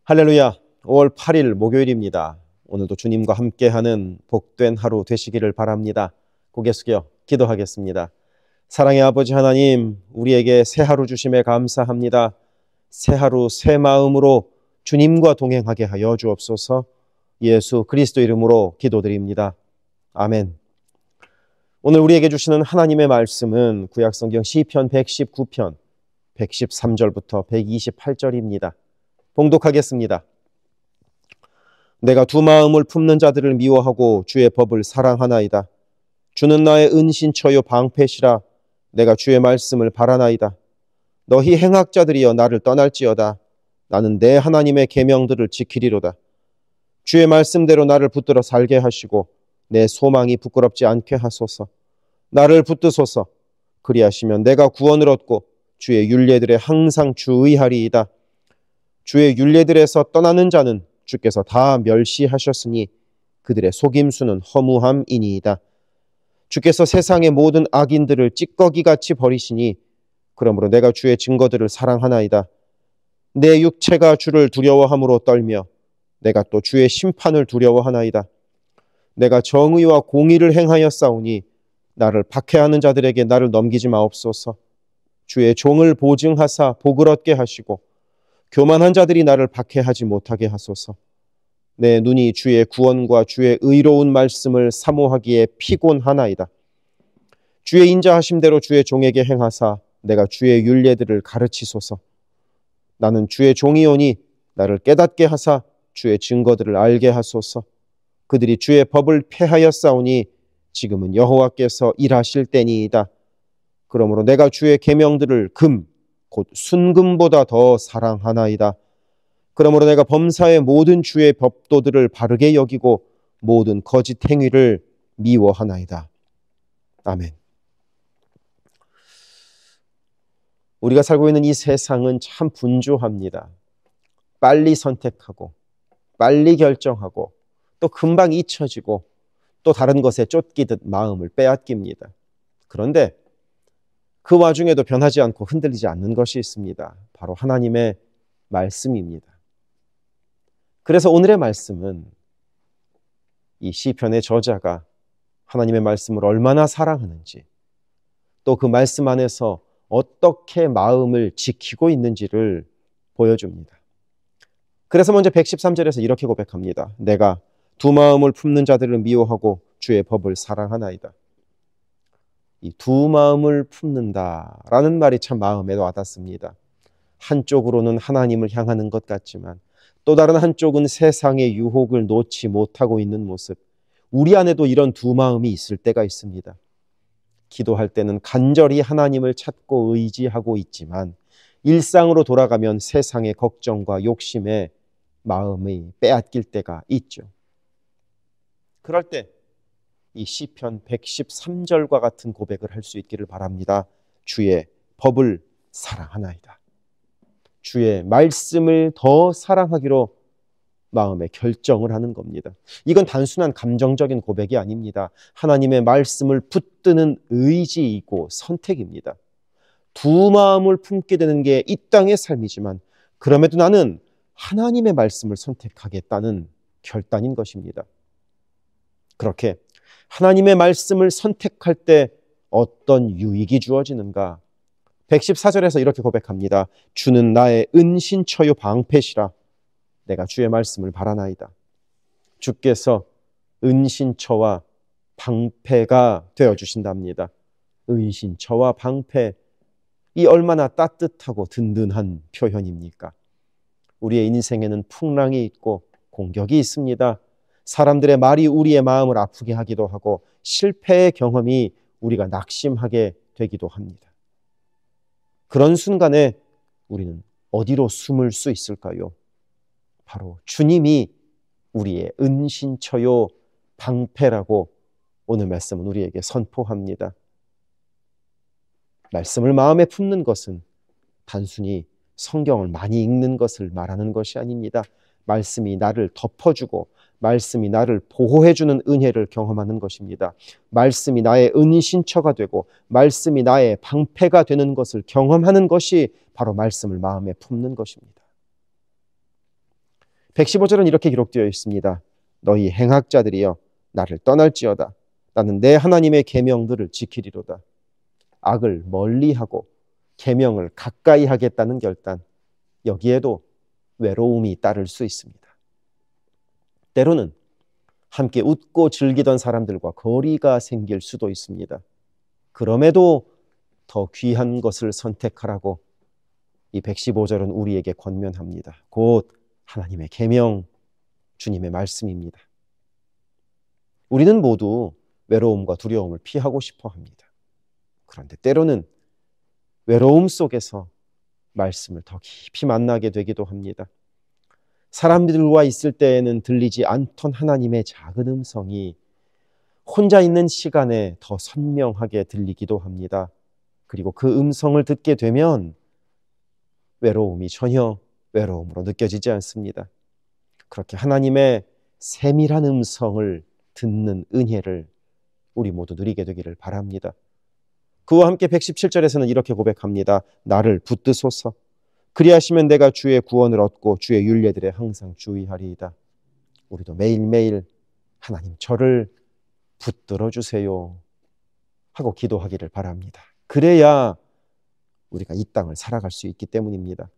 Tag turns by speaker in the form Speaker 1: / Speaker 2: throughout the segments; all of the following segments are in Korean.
Speaker 1: 할렐루야. 5월 8일 목요일입니다. 오늘도 주님과 함께하는 복된 하루 되시기를 바랍니다. 고개 숙여 기도하겠습니다. 사랑의 아버지 하나님, 우리에게 새 하루 주심에 감사합니다. 새 하루 새 마음으로 주님과 동행하게 하여 주옵소서. 예수 그리스도 이름으로 기도드립니다. 아멘. 오늘 우리에게 주시는 하나님의 말씀은 구약성경 시편 119편 113절부터 128절입니다. 봉독하겠습니다. 내가 두 마음을 품는 자들을 미워하고 주의 법을 사랑하나이다. 주는 나의 은신처요 방패시라. 내가 주의 말씀을 바라나이다. 너희 행악자들이여 나를 떠날지어다. 나는 내 하나님의 계명들을 지키리로다. 주의 말씀대로 나를 붙들어 살게 하시고 내 소망이 부끄럽지 않게 하소서. 나를 붙드소서. 그리하시면 내가 구원을 얻고 주의 율례들에 항상 주의하리이다. 주의 율례들에서 떠나는 자는 주께서 다 멸시하셨으니 그들의 속임수는 허무함이니이다. 주께서 세상의 모든 악인들을 찌꺼기같이 버리시니 그러므로 내가 주의 증거들을 사랑하나이다. 내 육체가 주를 두려워함으로 떨며 내가 또 주의 심판을 두려워하나이다. 내가 정의와 공의를 행하였사오니 나를 박해하는 자들에게 나를 넘기지 마옵소서. 주의 종을 보증하사 복을 얻게 하시고 교만한 자들이 나를 박해하지 못하게 하소서. 내 눈이 주의 구원과 주의 의로운 말씀을 사모하기에 피곤하나이다. 주의 인자하심대로 주의 종에게 행하사 내가 주의 율례들을 가르치소서. 나는 주의 종이오니 나를 깨닫게 하사 주의 증거들을 알게 하소서. 그들이 주의 법을 폐하였사오니 지금은 여호와께서 일하실 때니이다. 그러므로 내가 주의 계명들을 금 곧 순금보다 더 사랑하나이다. 그러므로 내가 범사의 모든 주의 법도들을 바르게 여기고 모든 거짓 행위를 미워하나이다. 아멘. 우리가 살고 있는 이 세상은 참 분주합니다. 빨리 선택하고 빨리 결정하고 또 금방 잊혀지고 또 다른 것에 쫓기듯 마음을 빼앗깁니다. 그런데 그 와중에도 변하지 않고 흔들리지 않는 것이 있습니다. 바로 하나님의 말씀입니다. 그래서 오늘의 말씀은 이 시편의 저자가 하나님의 말씀을 얼마나 사랑하는지 또 그 말씀 안에서 어떻게 마음을 지키고 있는지를 보여줍니다. 그래서 먼저 113절에서 이렇게 고백합니다. 내가 두 마음을 품는 자들을 미워하고 주의 법을 사랑하나이다. 이 두 마음을 품는다라는 말이 참 마음에 와닿습니다. 한쪽으로는 하나님을 향하는 것 같지만 또 다른 한쪽은 세상의 유혹을 놓지 못하고 있는 모습. 우리 안에도 이런 두 마음이 있을 때가 있습니다. 기도할 때는 간절히 하나님을 찾고 의지하고 있지만 일상으로 돌아가면 세상의 걱정과 욕심에 마음이 빼앗길 때가 있죠. 그럴 때 이 시편 113절과 같은 고백을 할 수 있기를 바랍니다. 주의 법을 사랑하나이다. 주의 말씀을 더 사랑하기로 마음에 결정을 하는 겁니다. 이건 단순한 감정적인 고백이 아닙니다. 하나님의 말씀을 붙드는 의지이고 선택입니다. 두 마음을 품게 되는 게 이 땅의 삶이지만 그럼에도 나는 하나님의 말씀을 선택하겠다는 결단인 것입니다. 그렇게 하나님의 말씀을 선택할 때 어떤 유익이 주어지는가? 114절에서 이렇게 고백합니다. 주는 나의 은신처요 방패시라. 내가 주의 말씀을 바라나이다. 주께서 은신처와 방패가 되어주신답니다. 은신처와 방패, 이 얼마나 따뜻하고 든든한 표현입니까? 우리의 인생에는 풍랑이 있고 공격이 있습니다. 사람들의 말이 우리의 마음을 아프게 하기도 하고 실패의 경험이 우리가 낙심하게 되기도 합니다. 그런 순간에 우리는 어디로 숨을 수 있을까요? 바로 주님이 우리의 은신처요 방패라고 오늘 말씀은 우리에게 선포합니다. 말씀을 마음에 품는 것은 단순히 성경을 많이 읽는 것을 말하는 것이 아닙니다. 말씀이 나를 덮어주고 말씀이 나를 보호해주는 은혜를 경험하는 것입니다. 말씀이 나의 은신처가 되고 말씀이 나의 방패가 되는 것을 경험하는 것이 바로 말씀을 마음에 품는 것입니다. 115절은 이렇게 기록되어 있습니다. 너희 행악자들이여 나를 떠날지어다. 나는 내 하나님의 계명들을 지키리로다. 악을 멀리하고 계명을 가까이 하겠다는 결단, 여기에도 외로움이 따를 수 있습니다. 때로는 함께 웃고 즐기던 사람들과 거리가 생길 수도 있습니다. 그럼에도 더 귀한 것을 선택하라고 이 115절은 우리에게 권면합니다. 곧 하나님의 계명, 주님의 말씀입니다. 우리는 모두 외로움과 두려움을 피하고 싶어 합니다. 그런데 때로는 외로움 속에서 말씀을 더 깊이 만나게 되기도 합니다. 사람들과 있을 때에는 들리지 않던 하나님의 작은 음성이 혼자 있는 시간에 더 선명하게 들리기도 합니다. 그리고 그 음성을 듣게 되면 외로움이 전혀 외로움으로 느껴지지 않습니다. 그렇게 하나님의 세밀한 음성을 듣는 은혜를 우리 모두 누리게 되기를 바랍니다. 그와 함께 117절에서는 이렇게 고백합니다. 나를 붙드소서. 그리하시면 내가 주의 구원을 얻고 주의 율례들에 항상 주의하리이다. 우리도 매일매일 하나님 저를 붙들어 주세요 하고 기도하기를 바랍니다. 그래야 우리가 이 땅을 살아갈 수 있기 때문입니다.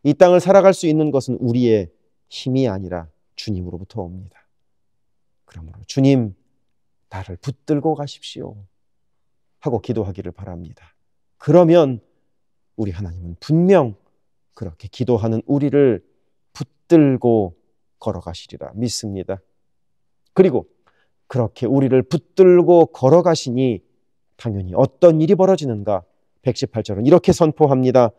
Speaker 1: 이 땅을 살아갈 수 있는 것은 우리의 힘이 아니라 주님으로부터 옵니다. 그러므로 주님 나를 붙들고 가십시오 하고 기도하기를 바랍니다. 그러면 우리 하나님은 분명 그렇게 기도하는 우리를 붙들고 걸어가시리라 믿습니다. 그리고 그렇게 우리를 붙들고 걸어가시니 당연히 어떤 일이 벌어지는가? 118절은 이렇게 선포합니다.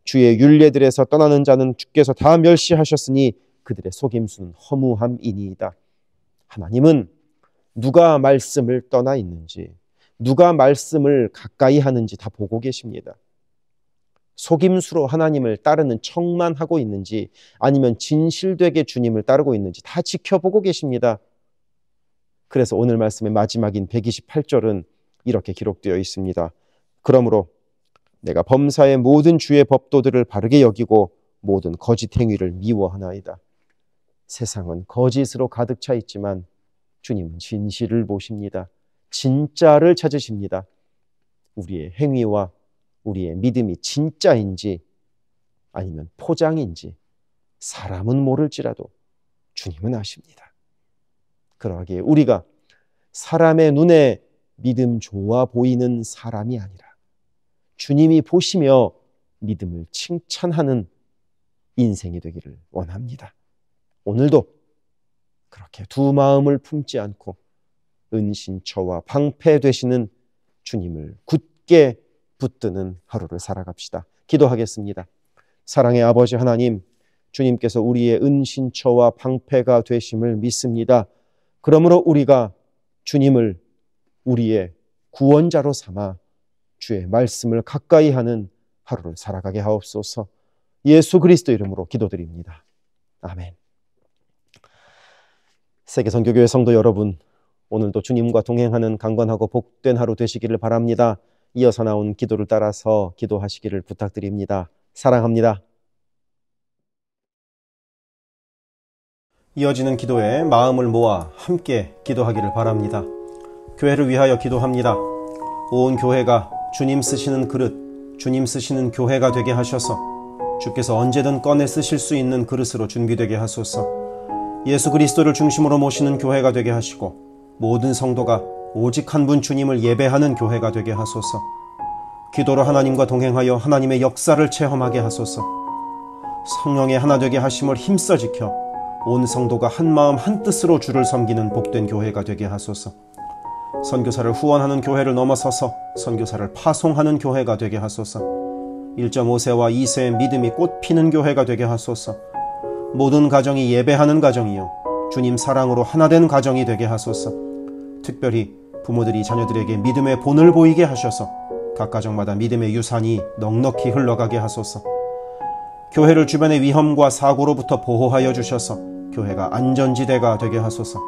Speaker 1: 주의 율례들에서 떠나는 자는 주께서 다 멸시하셨으니 그들의 속임수는 허무함이니이다. 하나님은 누가 말씀을 떠나 있는지, 누가 말씀을 가까이 하는지 다 보고 계십니다. 속임수로 하나님을 따르는 척만 하고 있는지 아니면 진실되게 주님을 따르고 있는지 다 지켜보고 계십니다. 그래서 오늘 말씀의 마지막인 128절은 이렇게 기록되어 있습니다. 그러므로 내가 범사의 모든 주의 법도들을 바르게 여기고 모든 거짓 행위를 미워하나이다. 세상은 거짓으로 가득 차 있지만 주님은 진실을 보십니다. 진짜를 찾으십니다. 우리의 행위와 우리의 믿음이 진짜인지 아니면 포장인지 사람은 모를지라도 주님은 아십니다. 그러기에 우리가 사람의 눈에 믿음 좋아 보이는 사람이 아니라 주님이 보시며 믿음을 칭찬하는 인생이 되기를 원합니다. 오늘도 그렇게 두 마음을 품지 않고 은신처와 방패 되시는 주님을 굳게 붙드는 하루를 살아갑시다. 기도하겠습니다. 사랑의 아버지 하나님, 주님께서 우리의 은신처와 방패가 되심을 믿습니다. 그러므로 우리가 주님을 우리의 구원자로 삼아 주의 말씀을 가까이 하는 하루를 살아가게 하옵소서. 예수 그리스도 이름으로 기도드립니다. 아멘. 세계선교교회 성도 여러분, 오늘도 주님과 동행하는 강건하고 복된 하루 되시기를 바랍니다. 이어서 나온 기도를 따라서 기도하시기를 부탁드립니다. 사랑합니다. 이어지는 기도에 마음을 모아 함께 기도하기를 바랍니다. 교회를 위하여 기도합니다. 온 교회가 주님 쓰시는 그릇, 주님 쓰시는 교회가 되게 하셔서 주께서 언제든 꺼내 쓰실 수 있는 그릇으로 준비되게 하소서. 예수 그리스도를 중심으로 모시는 교회가 되게 하시고 모든 성도가 오직 한 분 주님을 예배하는 교회가 되게 하소서. 기도로 하나님과 동행하여 하나님의 역사를 체험하게 하소서. 성령의 하나 되게 하심을 힘써 지켜 온 성도가 한 마음 한 뜻으로 주를 섬기는 복된 교회가 되게 하소서. 선교사를 후원하는 교회를 넘어서서 선교사를 파송하는 교회가 되게 하소서. 1.5세와 2세의 믿음이 꽃피는 교회가 되게 하소서. 모든 가정이 예배하는 가정이요 주님 사랑으로 하나된 가정이 되게 하소서. 특별히 부모들이 자녀들에게 믿음의 본을 보이게 하셔서 각 가정마다 믿음의 유산이 넉넉히 흘러가게 하소서. 교회를 주변의 위험과 사고로부터 보호하여 주셔서 교회가 안전지대가 되게 하소서.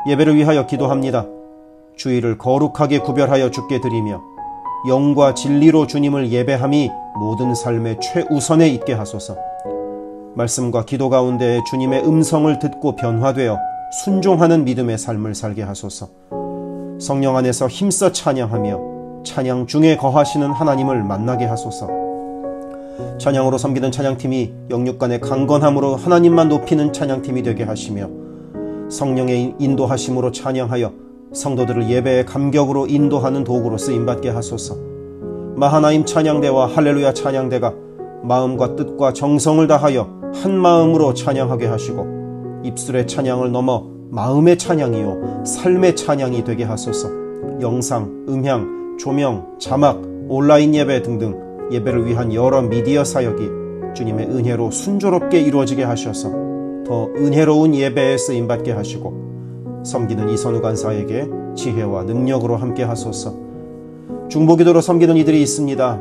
Speaker 1: 예배를 위하여 기도합니다. 주일을 거룩하게 구별하여 주께 드리며 영과 진리로 주님을 예배함이 모든 삶의 최우선에 있게 하소서. 말씀과 기도 가운데 주님의 음성을 듣고 변화되어 순종하는 믿음의 삶을 살게 하소서. 성령 안에서 힘써 찬양하며 찬양 중에 거하시는 하나님을 만나게 하소서. 찬양으로 섬기는 찬양팀이 영육간의 강건함으로 하나님만 높이는 찬양팀이 되게 하시며, 성령의 인도하심으로 찬양하여 성도들을 예배의 감격으로 인도하는 도구로 쓰임받게 하소서. 마하나임 찬양대와 할렐루야 찬양대가 마음과 뜻과 정성을 다하여 한 마음으로 찬양하게 하시고, 입술의 찬양을 넘어 마음의 찬양이요 삶의 찬양이 되게 하소서. 영상, 음향, 조명, 자막, 온라인 예배 등등 예배를 위한 여러 미디어 사역이 주님의 은혜로 순조롭게 이루어지게 하셔서 더 은혜로운 예배에 쓰임받게 하시고, 섬기는 이선우 간사에게 지혜와 능력으로 함께 하소서. 중보기도로 섬기는 이들이 있습니다.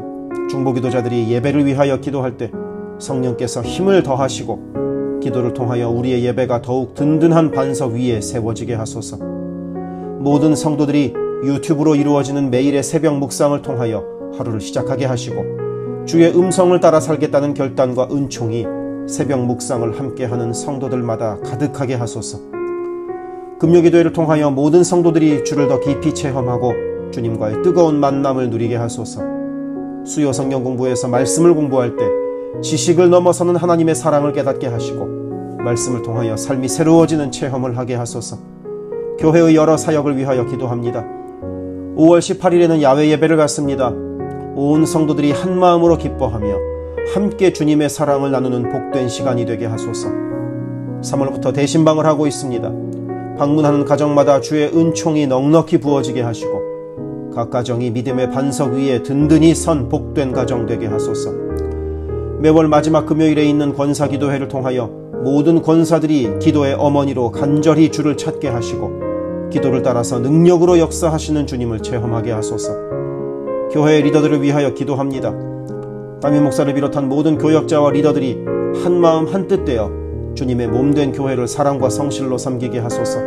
Speaker 1: 중보기도자들이 예배를 위하여 기도할 때 성령께서 힘을 더하시고 기도를 통하여 우리의 예배가 더욱 든든한 반석 위에 세워지게 하소서. 모든 성도들이 유튜브로 이루어지는 매일의 새벽 묵상을 통하여 하루를 시작하게 하시고, 주의 음성을 따라 살겠다는 결단과 은총이 새벽 묵상을 함께하는 성도들마다 가득하게 하소서. 금요기도회를 통하여 모든 성도들이 주를 더 깊이 체험하고 주님과의 뜨거운 만남을 누리게 하소서. 수요 성경 공부에서 말씀을 공부할 때 지식을 넘어서는 하나님의 사랑을 깨닫게 하시고, 말씀을 통하여 삶이 새로워지는 체험을 하게 하소서. 교회의 여러 사역을 위하여 기도합니다. 5월 18일에는 야외 예배를 갖습니다. 온 성도들이 한 마음으로 기뻐하며 함께 주님의 사랑을 나누는 복된 시간이 되게 하소서. 3월부터 대신방을 하고 있습니다. 방문하는 가정마다 주의 은총이 넉넉히 부어지게 하시고, 각 가정이 믿음의 반석 위에 든든히 선 복된 가정 되게 하소서. 매월 마지막 금요일에 있는 권사기도회를 통하여 모든 권사들이 기도의 어머니로 간절히 주를 찾게 하시고, 기도를 따라서 능력으로 역사하시는 주님을 체험하게 하소서. 교회의 리더들을 위하여 기도합니다. 담임 목사를 비롯한 모든 교역자와 리더들이 한마음 한뜻 되어 주님의 몸된 교회를 사랑과 성실로 섬기게 하소서.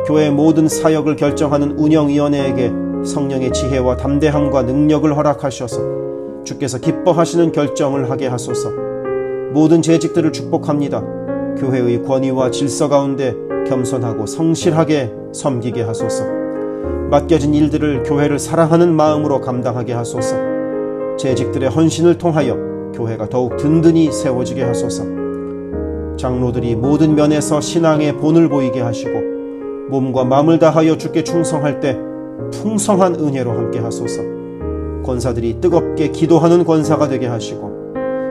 Speaker 1: 교회의 모든 사역을 결정하는 운영위원회에게 성령의 지혜와 담대함과 능력을 허락하셔서 주께서 기뻐하시는 결정을 하게 하소서. 모든 재직들을 축복합니다. 교회의 권위와 질서 가운데 겸손하고 성실하게 섬기게 하소서. 맡겨진 일들을 교회를 사랑하는 마음으로 감당하게 하소서. 재직들의 헌신을 통하여 교회가 더욱 든든히 세워지게 하소서. 장로들이 모든 면에서 신앙의 본을 보이게 하시고, 몸과 마음을 다하여 주께 충성할 때 풍성한 은혜로 함께 하소서. 권사들이 뜨겁게 기도하는 권사가 되게 하시고,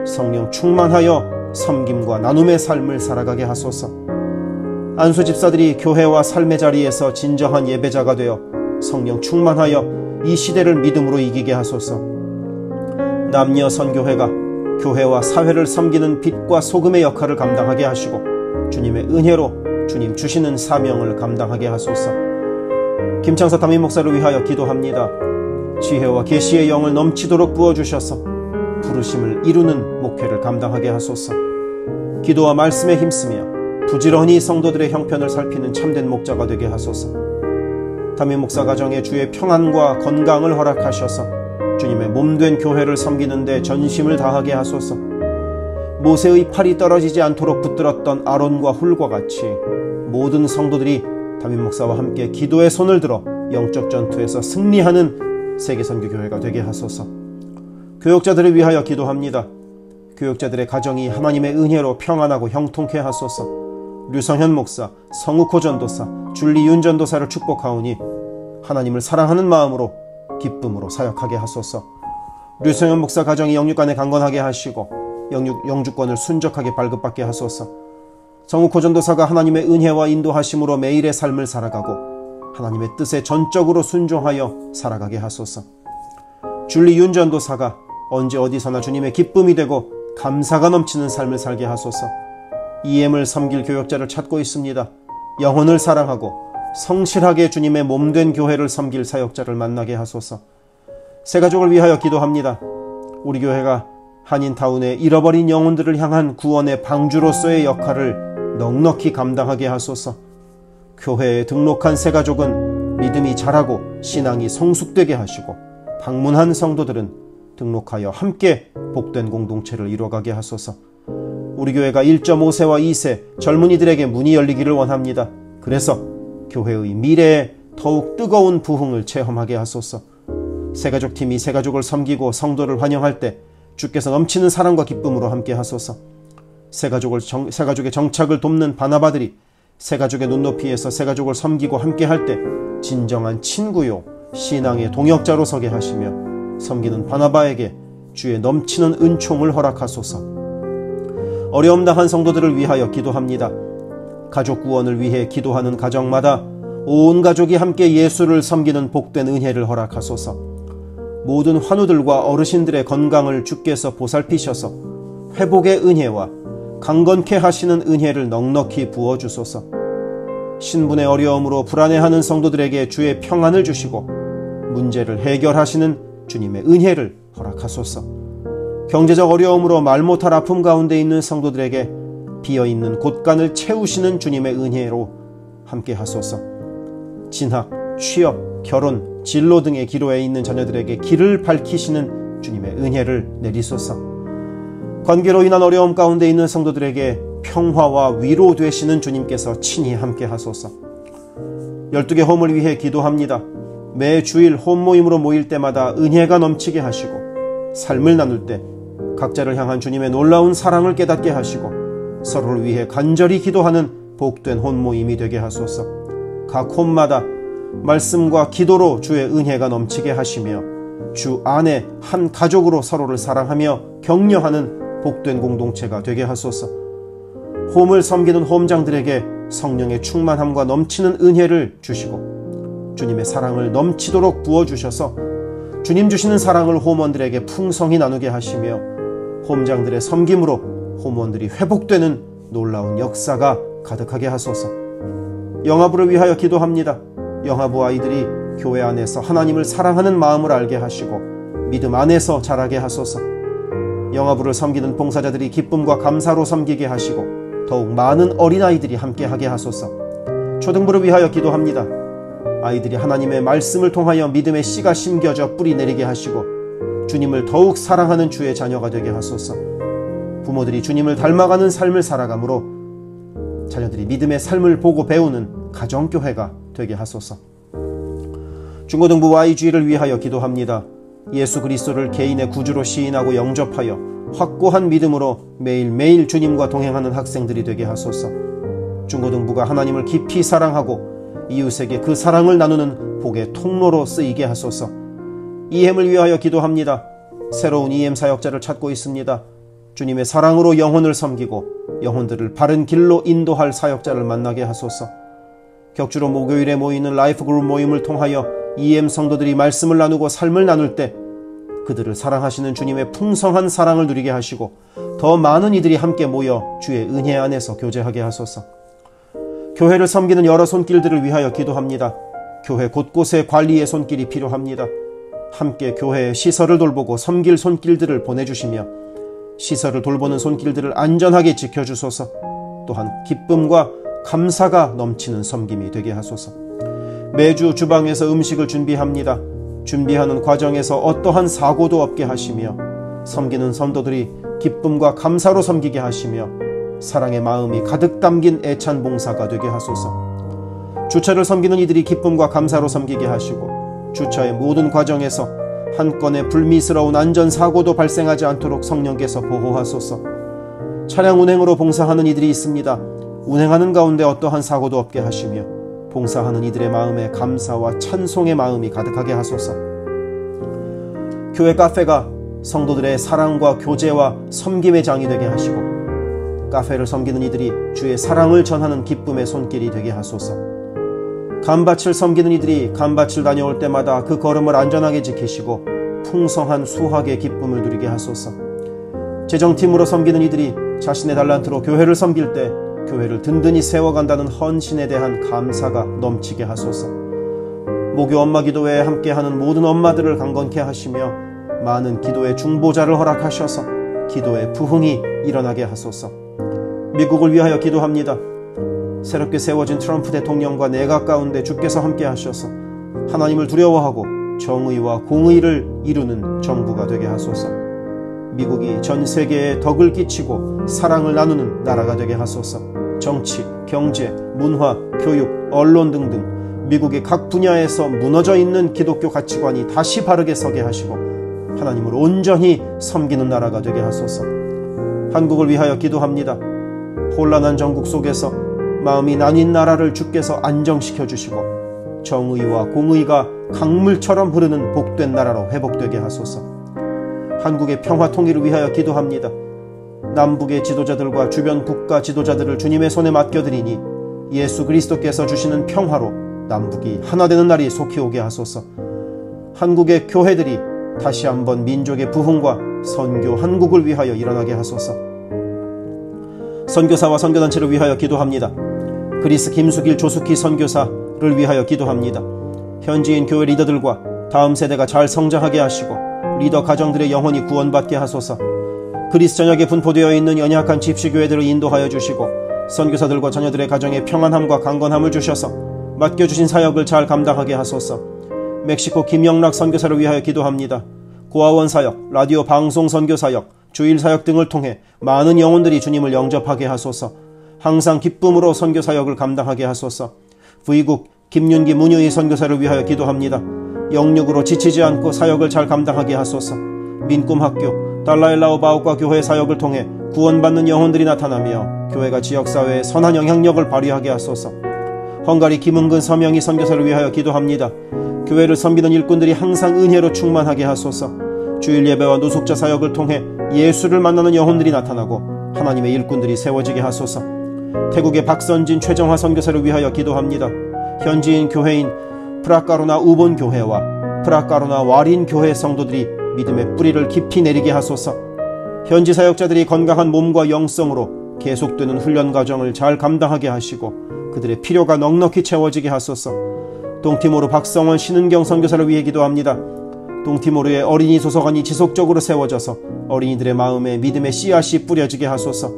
Speaker 1: 성령 충만하여 섬김과 나눔의 삶을 살아가게 하소서. 안수 집사들이 교회와 삶의 자리에서 진정한 예배자가 되어 성령 충만하여 이 시대를 믿음으로 이기게 하소서. 남녀 선교회가 교회와 사회를 섬기는 빛과 소금의 역할을 감당하게 하시고, 주님의 은혜로 주님 주시는 사명을 감당하게 하소서. 김창섭 담임 목사를 위하여 기도합니다. 지혜와 계시의 영을 넘치도록 부어주셔서 부르심을 이루는 목회를 감당하게 하소서. 기도와 말씀에 힘쓰며 부지런히 성도들의 형편을 살피는 참된 목자가 되게 하소서. 담임 목사 가정에 주의 평안과 건강을 허락하셔서 주님의 몸된 교회를 섬기는 데 전심을 다하게 하소서. 모세의 팔이 떨어지지 않도록 붙들었던 아론과 훌과 같이 모든 성도들이 담임 목사와 함께 기도의 손을 들어 영적 전투에서 승리하는 세계선교교회가 되게 하소서. 교역자들을 위하여 기도합니다. 교역자들의 가정이 하나님의 은혜로 평안하고 형통케 하소서. 류성현 목사, 성욱호 전도사, 줄리윤 전도사를 축복하오니 하나님을 사랑하는 마음으로 기쁨으로 사역하게 하소서. 류성현 목사 가정이 영육간에 강건하게 하시고 영주권을 순적하게 발급받게 하소서. 성욱호 전도사가 하나님의 은혜와 인도하심으로 매일의 삶을 살아가고 하나님의 뜻에 전적으로 순종하여 살아가게 하소서. 줄리윤 전도사가 언제 어디서나 주님의 기쁨이 되고 감사가 넘치는 삶을 살게 하소서. EM을 섬길 교역자를 찾고 있습니다. 영혼을 사랑하고 성실하게 주님의 몸된 교회를 섬길 사역자를 만나게 하소서. 새가족을 위하여 기도합니다. 우리 교회가 한인타운의 잃어버린 영혼들을 향한 구원의 방주로서의 역할을 넉넉히 감당하게 하소서. 교회에 등록한 새가족은 믿음이 자라고 신앙이 성숙되게 하시고, 방문한 성도들은 등록하여 함께 복된 공동체를 이뤄가게 하소서. 우리 교회가 1.5세와 2세 젊은이들에게 문이 열리기를 원합니다. 그래서 교회의 미래에 더욱 뜨거운 부흥을 체험하게 하소서. 새가족팀이 새가족을 섬기고 성도를 환영할 때 주께서 넘치는 사랑과 기쁨으로 함께 하소서. 새가족의 정착을 돕는 바나바들이 새가족의 눈높이에서 새가족을 섬기고 함께 할 때 진정한 친구요 신앙의 동역자로 서게 하시며 섬기는 바나바에게 주의 넘치는 은총을 허락하소서. 어려움 당한 성도들을 위하여 기도합니다. 가족 구원을 위해 기도하는 가정마다 온 가족이 함께 예수를 섬기는 복된 은혜를 허락하소서. 모든 환우들과 어르신들의 건강을 주께서 보살피셔서 회복의 은혜와 강건케 하시는 은혜를 넉넉히 부어주소서. 신분의 어려움으로 불안해하는 성도들에게 주의 평안을 주시고 문제를 해결하시는 주님의 은혜를 허락하소서. 경제적 어려움으로 말 못할 아픔 가운데 있는 성도들에게 비어있는 곳간을 채우시는 주님의 은혜로 함께 하소서. 진학, 취업, 결혼, 진로 등의 기로에 있는 자녀들에게 길을 밝히시는 주님의 은혜를 내리소서. 관계로 인한 어려움 가운데 있는 성도들에게 평화와 위로 되시는 주님께서 친히 함께 하소서. 12개 홈을 위해 기도합니다. 매 주일 홈 모임으로 모일 때마다 은혜가 넘치게 하시고 삶을 나눌 때 각자를 향한 주님의 놀라운 사랑을 깨닫게 하시고 서로를 위해 간절히 기도하는 복된 홈 모임이 되게 하소서. 각 홈마다 말씀과 기도로 주의 은혜가 넘치게 하시며 주 안에 한 가족으로 서로를 사랑하며 격려하는 복된 공동체가 되게 하소서. 홈을 섬기는 홈장들에게 성령의 충만함과 넘치는 은혜를 주시고 주님의 사랑을 넘치도록 부어주셔서 주님 주시는 사랑을 홈원들에게 풍성히 나누게 하시며 홈장들의 섬김으로 홈원들이 회복되는 놀라운 역사가 가득하게 하소서. 영아부를 위하여 기도합니다. 영아부 아이들이 교회 안에서 하나님을 사랑하는 마음을 알게 하시고 믿음 안에서 자라게 하소서. 영아부를 섬기는 봉사자들이 기쁨과 감사로 섬기게 하시고 더욱 많은 어린아이들이 함께하게 하소서. 초등부를 위하여 기도합니다. 아이들이 하나님의 말씀을 통하여 믿음의 씨가 심겨져 뿌리 내리게 하시고 주님을 더욱 사랑하는 주의 자녀가 되게 하소서. 부모들이 주님을 닮아가는 삶을 살아가므로 자녀들이 믿음의 삶을 보고 배우는 가정교회가 되게 하소서. 중고등부 YG를 위하여 기도합니다. 예수 그리스도를 개인의 구주로 시인하고 영접하여 확고한 믿음으로 매일매일 주님과 동행하는 학생들이 되게 하소서. 중고등부가 하나님을 깊이 사랑하고 이웃에게 그 사랑을 나누는 복의 통로로 쓰이게 하소서. EM을 위하여 기도합니다. 새로운 EM 사역자를 찾고 있습니다. 주님의 사랑으로 영혼을 섬기고 영혼들을 바른 길로 인도할 사역자를 만나게 하소서. 격주로 목요일에 모이는 라이프 그룹 모임을 통하여 EM 성도들이 말씀을 나누고 삶을 나눌 때 그들을 사랑하시는 주님의 풍성한 사랑을 누리게 하시고 더 많은 이들이 함께 모여 주의 은혜 안에서 교제하게 하소서. 교회를 섬기는 여러 손길들을 위하여 기도합니다. 교회 곳곳에 관리의 손길이 필요합니다. 함께 교회의 시설을 돌보고 섬길 손길들을 보내주시며 시설을 돌보는 손길들을 안전하게 지켜주소서. 또한 기쁨과 감사가 넘치는 섬김이 되게 하소서. 매주 주방에서 음식을 준비합니다. 준비하는 과정에서 어떠한 사고도 없게 하시며 섬기는 성도들이 기쁨과 감사로 섬기게 하시며 사랑의 마음이 가득 담긴 애찬 봉사가 되게 하소서. 주차를 섬기는 이들이 기쁨과 감사로 섬기게 하시고 주차의 모든 과정에서 한 건의 불미스러운 안전사고도 발생하지 않도록 성령께서 보호하소서. 차량 운행으로 봉사하는 이들이 있습니다. 운행하는 가운데 어떠한 사고도 없게 하시며 봉사하는 이들의 마음에 감사와 찬송의 마음이 가득하게 하소서. 교회 카페가 성도들의 사랑과 교제와 섬김의 장이 되게 하시고 카페를 섬기는 이들이 주의 사랑을 전하는 기쁨의 손길이 되게 하소서. 감밭을 섬기는 이들이 감밭을 다녀올 때마다 그 걸음을 안전하게 지키시고 풍성한 수확의 기쁨을 누리게 하소서. 재정팀으로 섬기는 이들이 자신의 달란트로 교회를 섬길 때 교회를 든든히 세워간다는 헌신에 대한 감사가 넘치게 하소서. 목요 엄마 기도회에 함께하는 모든 엄마들을 강건케 하시며 많은 기도의 중보자를 허락하셔서 기도의 부흥이 일어나게 하소서. 미국을 위하여 기도합니다. 새롭게 세워진 트럼프 대통령과 내각 가운데 주께서 함께 하셔서 하나님을 두려워하고 정의와 공의를 이루는 정부가 되게 하소서. 미국이 전 세계에 덕을 끼치고 사랑을 나누는 나라가 되게 하소서. 정치, 경제, 문화, 교육, 언론 등등 미국의 각 분야에서 무너져 있는 기독교 가치관이 다시 바르게 서게 하시고 하나님을 온전히 섬기는 나라가 되게 하소서. 한국을 위하여 기도합니다. 혼란한 전국 속에서 마음이 나뉜 나라를 주께서 안정시켜 주시고 정의와 공의가 강물처럼 흐르는 복된 나라로 회복되게 하소서. 한국의 평화 통일을 위하여 기도합니다. 남북의 지도자들과 주변 국가 지도자들을 주님의 손에 맡겨드리니 예수 그리스도께서 주시는 평화로 남북이 하나 되는 날이 속히 오게 하소서. 한국의 교회들이 다시 한번 민족의 부흥과 선교 한국을 위하여 일어나게 하소서. 선교사와 선교단체를 위하여 기도합니다. 그리스 김수길 조숙희 선교사를 위하여 기도합니다. 현지인 교회 리더들과 다음 세대가 잘 성장하게 하시고 리더 가정들의 영혼이 구원받게 하소서. 그리스 전역에 분포되어 있는 연약한 집시교회들을 인도하여 주시고 선교사들과 자녀들의 가정에 평안함과 강건함을 주셔서 맡겨주신 사역을 잘 감당하게 하소서. 멕시코 김영락 선교사를 위하여 기도합니다. 고아원 사역, 라디오 방송 선교 사역, 주일 사역 등을 통해 많은 영혼들이 주님을 영접하게 하소서. 항상 기쁨으로 선교 사역을 감당하게 하소서. 부이국 김윤기 문유희 선교사를 위하여 기도합니다. 영육으로 지치지 않고 사역을 잘 감당하게 하소서. 민꿈학교, 달라일라오바오과 교회 사역을 통해 구원받는 영혼들이 나타나며 교회가 지역사회에 선한 영향력을 발휘하게 하소서. 헝가리 김은근 서명희 선교사를 위하여 기도합니다. 교회를 섬기는 일꾼들이 항상 은혜로 충만하게 하소서. 주일 예배와 노숙자 사역을 통해 예수를 만나는 영혼들이 나타나고 하나님의 일꾼들이 세워지게 하소서. 태국의 박선진 최정화 선교사를 위하여 기도합니다. 현지인 교회인 프라카로나 우본 교회와 프라카로나 와린 교회 성도들이 믿음의 뿌리를 깊이 내리게 하소서. 현지 사역자들이 건강한 몸과 영성으로 계속되는 훈련 과정을 잘 감당하게 하시고 그들의 필요가 넉넉히 채워지게 하소서. 동티모르 박성원 신은경 선교사를 위해 기도합니다. 동티모르의 어린이 도서관이 지속적으로 세워져서 어린이들의 마음에 믿음의 씨앗이 뿌려지게 하소서.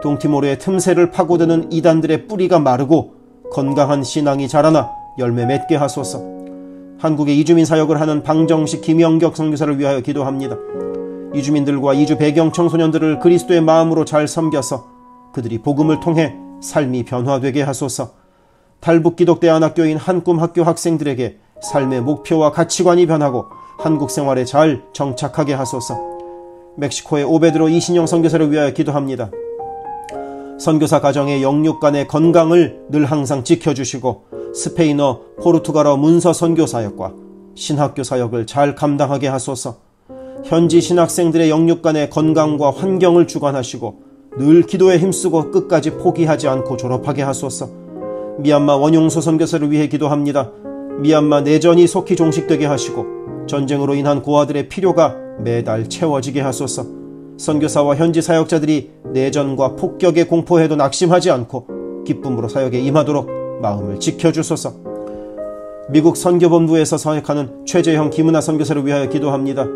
Speaker 1: 동티모르의 틈새를 파고드는 이단들의 뿌리가 마르고 건강한 신앙이 자라나 열매 맺게 하소서. 한국의 이주민 사역을 하는 방정식 김영격 선교사를 위하여 기도합니다. 이주민들과 이주 배경 청소년들을 그리스도의 마음으로 잘 섬겨서 그들이 복음을 통해 삶이 변화되게 하소서. 탈북기독대안학교인 한꿈학교 학생들에게 삶의 목표와 가치관이 변하고 한국 생활에 잘 정착하게 하소서. 멕시코의 오베드로 이신영 선교사를 위하여 기도합니다. 선교사 가정의 영육 간의 건강을 늘 항상 지켜주시고 스페인어, 포르투갈어 문서 선교 사역과 신학교 사역을 잘 감당하게 하소서. 현지 신학생들의 영육 간의 건강과 환경을 주관하시고 늘 기도에 힘쓰고 끝까지 포기하지 않고 졸업하게 하소서. 미얀마 원용소 선교사를 위해 기도합니다. 미얀마 내전이 속히 종식되게 하시고 전쟁으로 인한 고아들의 필요가 매달 채워지게 하소서. 선교사와 현지 사역자들이 내전과 폭격의 공포에도 낙심하지 않고 기쁨으로 사역에 임하도록 마음을 지켜주소서. 미국 선교본부에서 사역하는 최재형 김은하 선교사를 위하여 기도합니다.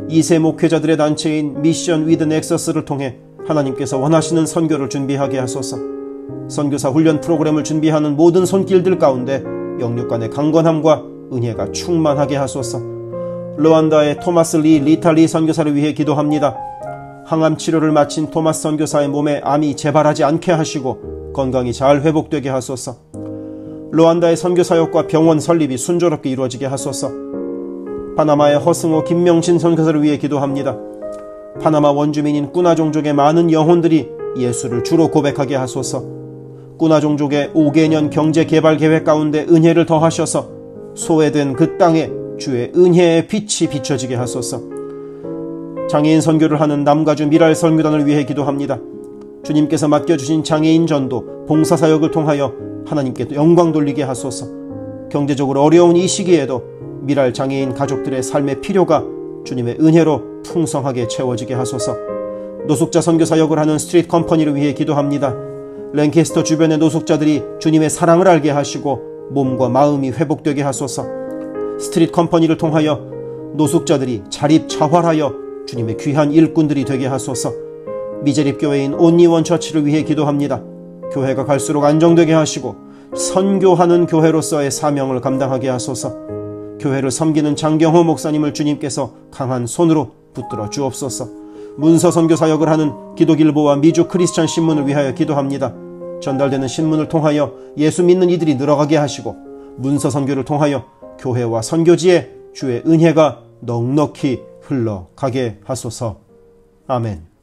Speaker 1: 2세 목회자들의 단체인 미션 위드 넥서스를 통해 하나님께서 원하시는 선교를 준비하게 하소서. 선교사 훈련 프로그램을 준비하는 모든 손길들 가운데 영육 간의 강건함과 은혜가 충만하게 하소서. 르완다의 토마스 리 리탈리 선교사를 위해 기도합니다. 항암 치료를 마친 토마스 선교사의 몸에 암이 재발하지 않게 하시고 건강이 잘 회복되게 하소서. 르완다의 선교사역과 병원 설립이 순조롭게 이루어지게 하소서. 파나마의 허승호 김명신 선교사를 위해 기도합니다. 파나마 원주민인 꾸나 종족의 많은 영혼들이 예수를 주로 고백하게 하소서. 꾸나 종족의 5개년 경제개발 계획 가운데 은혜를 더하셔서 소외된 그 땅에 주의 은혜의 빛이 비춰지게 하소서. 장애인 선교를 하는 남가주 미랄 선교단을 위해 기도합니다. 주님께서 맡겨주신 장애인 전도, 봉사사역을 통하여 하나님께 영광 돌리게 하소서. 경제적으로 어려운 이 시기에도 미랄 장애인 가족들의 삶의 필요가 주님의 은혜로 풍성하게 채워지게 하소서. 노숙자 선교사역을 하는 스트리트 컴퍼니를 위해 기도합니다. 랭캐스터 주변의 노숙자들이 주님의 사랑을 알게 하시고 몸과 마음이 회복되게 하소서. 스트리트 컴퍼니를 통하여 노숙자들이 자립자활하여 주님의 귀한 일꾼들이 되게 하소서. 미제립교회인 온리원 처치를 위해 기도합니다. 교회가 갈수록 안정되게 하시고 선교하는 교회로서의 사명을 감당하게 하소서. 교회를 섬기는 장경호 목사님을 주님께서 강한 손으로 붙들어 주옵소서. 문서 선교 사역을 하는 기독일보와 미주 크리스천 신문을 위하여 기도합니다. 전달되는 신문을 통하여 예수 믿는 이들이 늘어가게 하시고 문서 선교를 통하여 교회와 선교지에 주의 은혜가 넉넉히 흘러가게 하소서. 아멘.